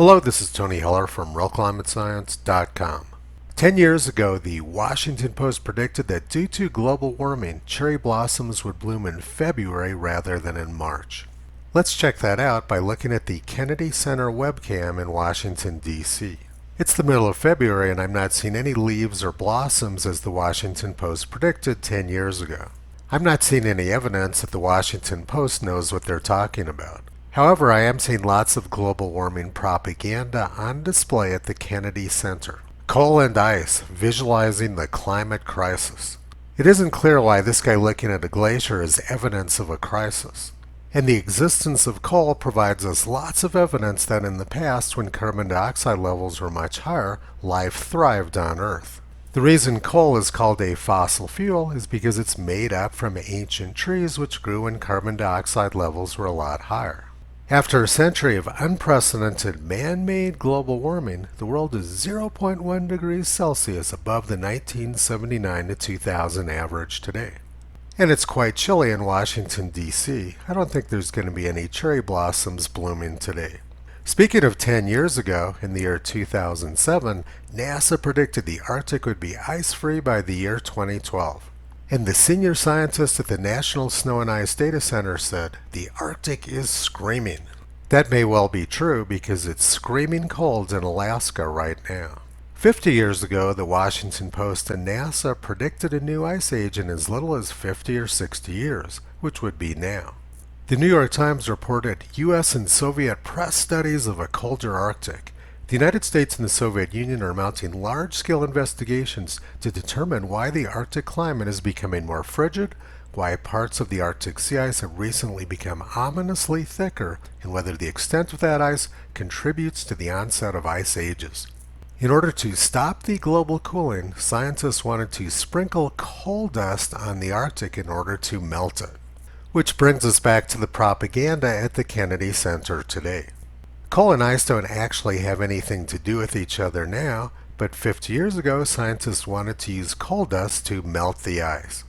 Hello, this is Tony Heller from RealClimateScience.com. 10 years ago, the Washington Post predicted that due to global warming, cherry blossoms would bloom in February rather than in March. Let's check that out by looking at the Kennedy Center webcam in Washington, D.C. It's the middle of February and I'm not seeing any leaves or blossoms as the Washington Post predicted 10 years ago. I'm not seeing any evidence that the Washington Post knows what they're talking about. However, I am seeing lots of global warming propaganda on display at the Kennedy Center. Coal and ice, visualizing the climate crisis. It isn't clear why this guy looking at a glacier is evidence of a crisis. And the existence of coal provides us lots of evidence that in the past, when carbon dioxide levels were much higher, life thrived on Earth. The reason coal is called a fossil fuel is because it's made up from ancient trees which grew when carbon dioxide levels were a lot higher. After a century of unprecedented man-made global warming, the world is 0.1 degrees Celsius above the 1979 to 2000 average today. And it's quite chilly in Washington, D.C. I don't think there's going to be any cherry blossoms blooming today. Speaking of 10 years ago, in the year 2007, NASA predicted the Arctic would be ice-free by the year 2012. And the senior scientist at the National Snow and Ice Data Center said, "The Arctic is screaming." That may well be true because it's screaming cold in Alaska right now. 50 years ago, the Washington Post and NASA predicted a new ice age in as little as 50 or 60 years, which would be now. The New York Times reported U.S. and Soviet press studies of a colder Arctic. The United States and the Soviet Union are mounting large-scale investigations to determine why the Arctic climate is becoming more frigid, why parts of the Arctic sea ice have recently become ominously thicker, and whether the extent of that ice contributes to the onset of ice ages. In order to stop the global cooling, scientists wanted to sprinkle coal dust on the Arctic in order to melt it. Which brings us back to the propaganda at the Kennedy Center today. Coal and ice don't actually have anything to do with each other now, but 50 years ago scientists wanted to use coal dust to melt the ice.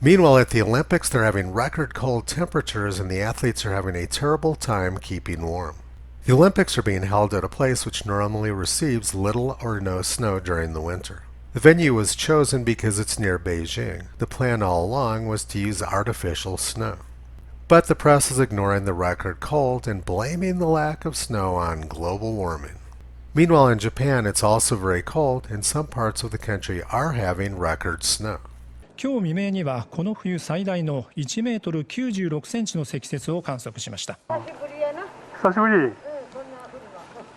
Meanwhile, at the Olympics they're having record cold temperatures and the athletes are having a terrible time keeping warm. The Olympics are being held at a place which normally receives little or no snow during the winter. The venue was chosen because it's near Beijing. The plan all along was to use artificial snow. But the press is ignoring the record cold and blaming the lack of snow on global warming. Meanwhile, in Japan, it's also very cold, and some parts of the country are having record snow. 今日未明にはこの冬最大の1メートル96センチの積雪を観測しました。久しぶりやな。久しぶり。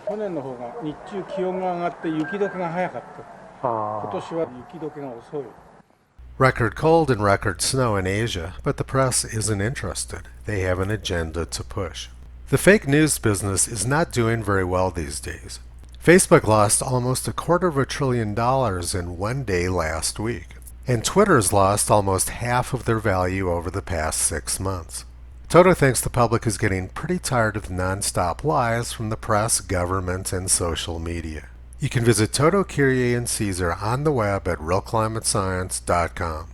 去年の方が日中気温が上がって雪解けが早かった。今年は雪解けが遅い。Record cold and record snow in Asia, but the press isn't interested. They have an agenda to push. The fake news business is not doing very well these days. Facebook lost almost $250 billion in one day last week, and Twitter's lost almost half of their value over the past 6 months. Toto thinks the public is getting pretty tired of non-stop lies from the press, government, and social media. You can visit Toto, Kyrie, and Caesar on the web at RealClimateScience.com.